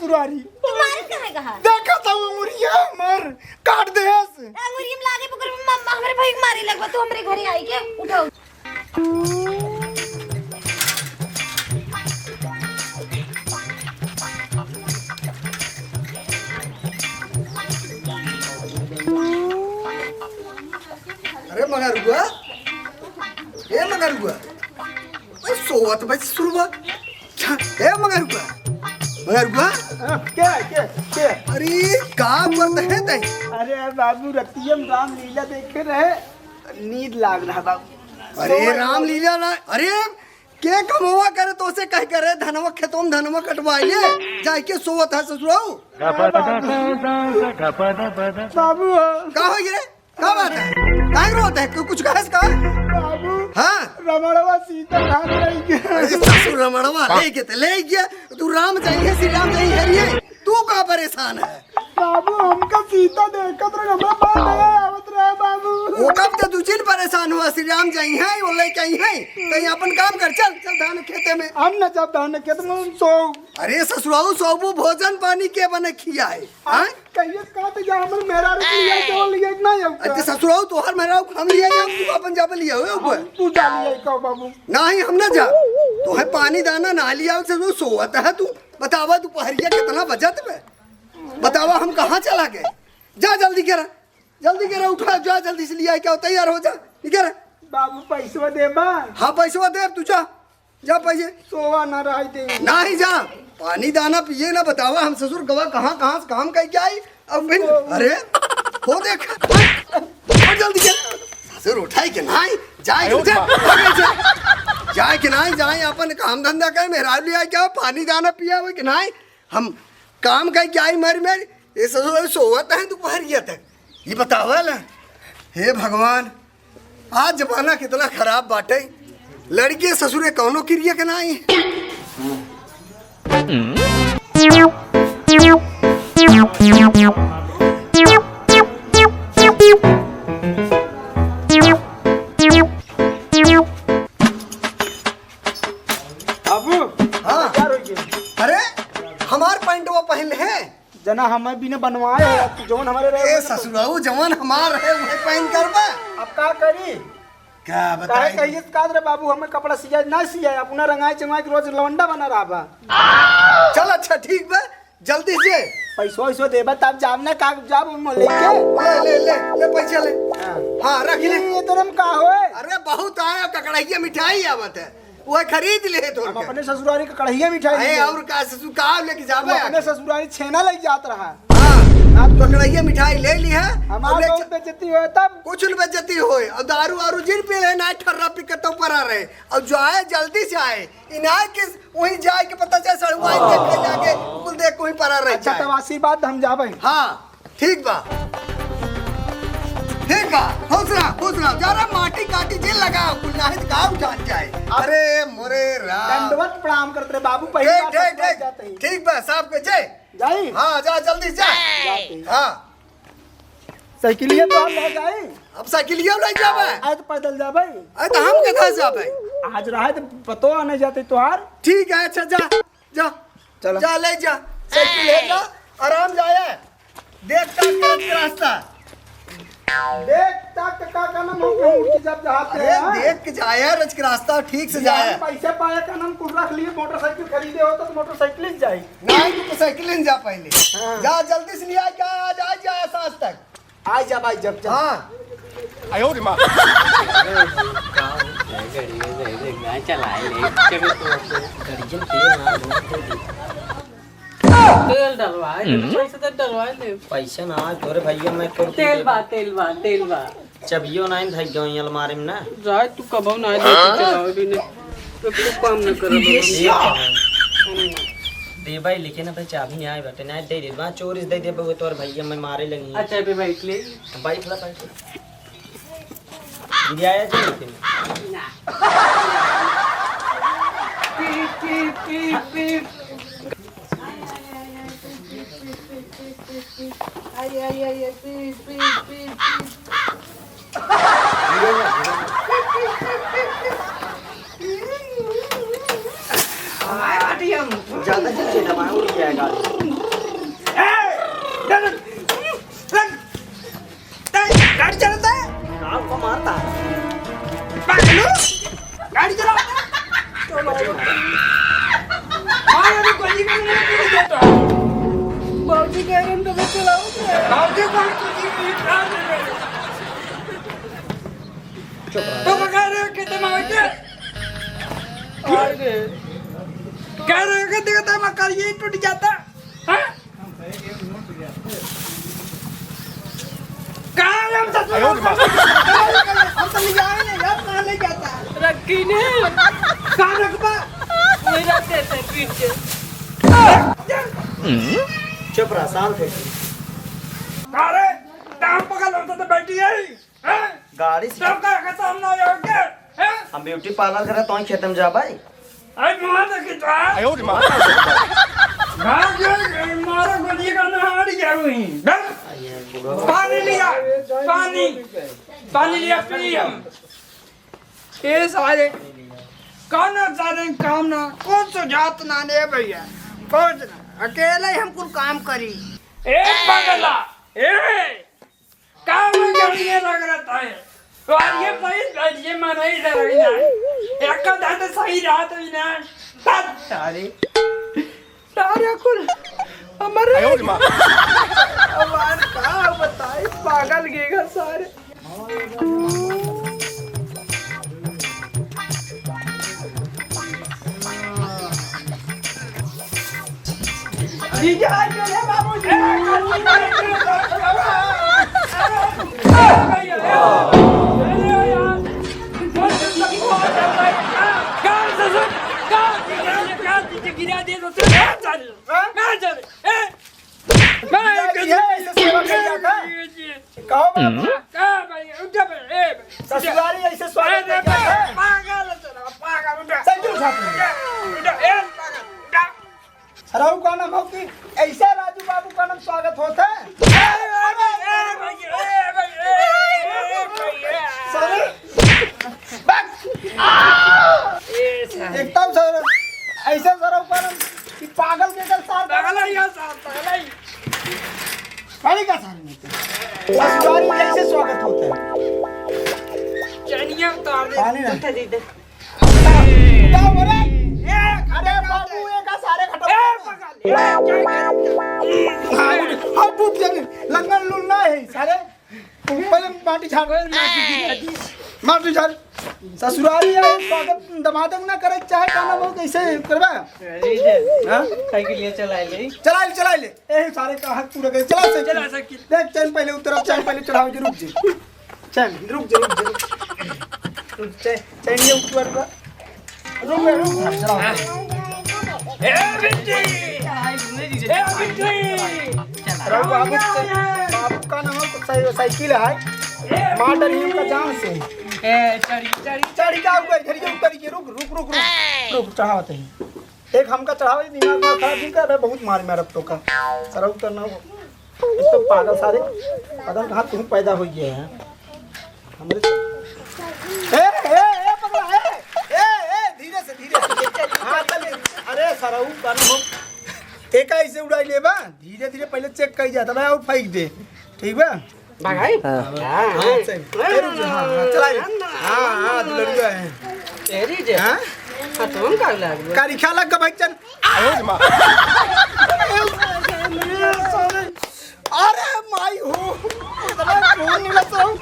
ससुरारी तुम्हारे कहाँ कहा देखा था मुरिया मर काट दे ऐसे मुरियम लागे पकड़ मम्मा हमरे भाई को मारे लगवा तू हमरे घरे आई के उठाओ। अरे मगर हुआ ये मगर हुआ भाई सोवत भाई शुरुआत ए मगर हुआ क्या अरे काम करते हैं ते अरे बाबू रतियम राम लीला देखे रहे नींद लाग रहा बाबू। अरे राम लीला ना अरे के कमवा करे तो से कह करे धनवा खेतों में धनवा कटवाइए जाए के सोवत है ससुराऊ बाबू का हो रे का बात है काहे रोते है कुछ कहस का बाबू हां रमणवा सीता भाग रही के ससुर रमणवा ले गया तू राम चाहिए श्री राम चाहिए हरिये तू का परेशान है बाबू हमका सीता देखत रहे हमरा बात है आवत रहे बाबू वो कब ते दूचिन परेशान हुआ श्री राम चाहिए वो ले चाहिए तो यहाँ अपन काम कर चल चल धान खेते में हम न जब धान खेत में सो अरे ससुराऊ सोबू भोजन पानी के बने खिया है हां कहिए का तो जा हमर मेरा रुपया तो लिया नहीं अरे ससुराऊ तोहर मेरा हम लिया हम तू अपन जाब लिया हो ऊपर तू जा लिया का बाबू नहीं हम ना जा तो है पानी दाना ना लिया से तू सोवत है तू बतावा तू पहरिया कितना बचत में बतावा हम कहाँ चला गए जा जल्दी करा उठा जा जल्दी से लिया क्या तैयार हो जा निकल बाबू पैसा देबा हाँ पैसा दे तू जा पैसे सोवा ना रही दे नहीं जा पानी दाना पिए ना बतावा हम ससुर गवा कहाँ से काम कह के आई अब फिर अरे हो देख और जल्दी कर ससुर उठाई के नहीं जाए कि नहीं जाए अपन काम धंधा कर मेरा लिया क्या पानी दाना पिया हुआ कि नहीं हम काम कह के आई मर ये ससुर सोवत है दोपहरिया तक ये बतावा ना हे भगवान आज जमाना कितना खराब बाटे लड़के ससुरे कौनो क्रिया के नहीं बाबू हाँ क्या रोइए अरे हमार पैंट वो पहन है जना हमें भी ने बनवाए है तू जवन हमारे रहे ससुराऊ जवान हमार है वही पहन कर बा अब का करी क्या काहे बताई कहिए का रे बाबू हमें कपड़ा सिया ना सिया अपना रंगाई चंगाई के रोज लवंडा बना रहा बा चल अच्छा ठीक बा जल्दी से पैसो देबा तब जाब ना का जाब उन लेके ले पैसा ले हाँ रख ले ये तरम का होए अरे बहुत आया ककड़ैया मिठाई आवत है वो खरीद ले तो हम अपने ससुरारी का कढ़ैया मिठाई और का ससुर का लेके जाबे अपने ससुरारी छेना लग जात रहा आप ककड़ैया मिठाई ले ली है हमारे बहुत बेइज्जती हुए तब कुछ न बेइज्जती होए और दारू वारू जिन पे है ना ठर्रा पिकटों पर आ रहे और जो आए जल्दी से आए इनाय के वहीं जाए के पता चले सड़वाई देख के जाके कुल देख वहीं पर आ रहे अच्छा तवासी बात हम जाबे हाँ ठीक बा खुश रहा जरा माटी काटी जेल लगाओ कुल नाहित गाँव जान जाए अरे मोरे राम दंडवत प्रणाम करते रहे बाबू पहले ठीक ठीक बा साहब के जय जाई हाँ जा जल्दी जा हाँ साइकिलिया तो हम ले जाई अब साइकिलिया ले जाबे आज पैदल जाबे अरे तो हम कथा जाबे आज रहे तो पतो आने जाते तोहार ठीक है अच्छा जा चलो जा ले जा साइकिल ले जा आराम जाए देख तक रास्ता देख तक का नाम हम जब जाते अरे हैं देख के जाया रच के रास्ता ठीक से जाया पैसे पाया का नाम कुल रख लिए मोटरसाइकिल खरीदे हो तो मोटरसाइकिल ही जाए नहीं तो साइकिल ले जा पहले हाँ। जा जल्दी से लिया जा आज जा सांस तक आ जा भाई जब हाँ आयो रे मां तेल डलवाए पैसे तो डलवाए ले पैसा ना तोरे भैया मैं कर तेल बा चबियो नहीं धई गई अलमारी में ना जाए तू कबो ना दे चलाओ भी ने तो तू काम न कर दे भाई लेकिन ना भाई चाबी नहीं आए बटे ना दे दे बा चोरी दे दे बे तोर भैया मैं मारे लगी अच्छा पे बैठ ले भाई थोड़ा पैसा दे आया जी लेकिन पी आई पी ज्यादा चीज दबाए उड़ गया गाड़ी तो कह रहे हो कितने में होते कह रहे हो कि देखते मकान ये टूट जाता हाँ? कहाँ है हम सब हम तो ले जाए नहीं यार, कहाँ ले जाता रखी ने कहाँ रखबा वही रखते थे पीछे। चुप रहा, शांत है। अरे टांग पकड़ लो तो बैठी है हैं? गाड़ी से सब का खत्म ना हो गया हैं? हम ब्यूटी पार्लर करे तो ही खेत में जा भाई। अरे मार दे कि तो भाग गए मारो गोली का नहाड़ गया हुई पानी लिया पानी लिया पी हम ये सारे कौन सारे काम ना कौन सो जात ना ने भैया कौन अकेले ही हम कुछ काम करी। एक पगला काम में ये लग रहा है और ये सही ये मन ही लग रहा है एक का दांत सही रात भी ना सारे सारे कुल हमारे हमारे का बताए पागल गेगा सारे। जीजा चले बाबू जी गिरा दे तो चल कहो ससुराली ऐसे स्वागत राहु का नाम हो कि ऐसा राजू बाबू का नाम स्वागत होता है। एकदम सर ऐसे सर ऊपर कि पागल के कर साथ पानी का साथ नहीं ससुराली में ऐसे स्वागत होता है। पानी ना क्या हो रहा है? अरे बाबू एक सारे खत्म हाँ टूट जाने लंगन लुलना है सारे पहले माटी झाड़ माटी झाड़ ससुराली है स्वागत दमादम ना करे चाहे खाना वो कैसे करबा साइकिल ये चला चला ले ए सारे का हाथ पूरा कर चला सके देख चल पहले उतर चल पहले चढ़ाओ जे रुक जे चल रुक जे चल ये ऊपर का रुक चलाओ बाबू का नाम साइकिल है माडर ही का जान से चढ़ी का हुआ इधर ये उतर के रुक चढ़ावते हैं एक हमका चढ़ावे दिमाग में खराब दिन कर बहुत मार तो का सर उतरना इस तो पागल सारे पता कहां तुम पैदा हो गए हैं हमरे ए पगला ए धीरे से हां चल अरे सरऊ कान एक ऐसे उड़ाई ले बा धीरे धीरे पहले चेक कर जाता है और फेंक दे ठीक बा भाई हां चला हां लड़का है तेरी जे हां तुम का लग कारी खा लग भाई चल अरे माई हो इतना कौन नहीं लगता हूं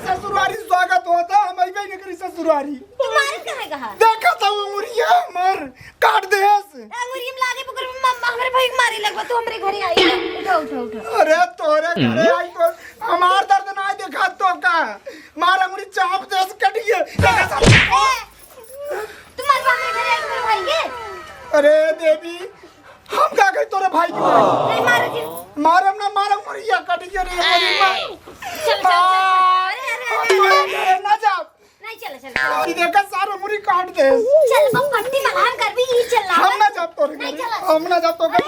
ससुरारी स्वागत होता हम आई नहीं करी ससुरारी तुम्हारे कहाँ कहा देखा था मुरिया मर काट दे मुरीम लागे पकड़ मम्मा हमारे भाई को मारी लगवा तू हमारे घरे आई उठो अरे तोरे घरे आई तो हमार दर्द ना देखा तो का मारा मुरी चाप दे कट गया तुम्हारे हमारे घरे आई मेरे भाई के अरे देवी हम का गई तोरे भाई की नहीं मारो जी मारम ना मारम मुरिया कट गया रे मेरी मां चल अरे ना जा नहीं चल ये देखा सारा मुरी काट दे चल बम पट्टी मलहम कर भी चल रहा हम ना जा तोरे नहीं चला। हम ना जा तो के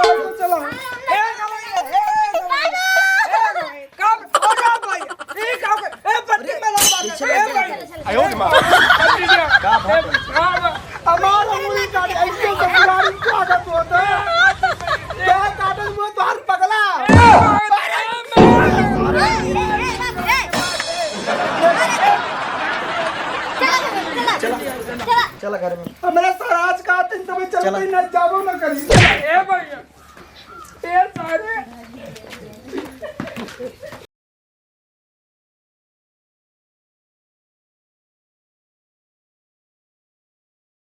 चला हमारा मुरी काट ऐसे ससुरारी स्वागत होता क्या काटल वो तो हर पगला चला घर में हमरा सराज का आते तब चलते न जाबो न करी ए भैया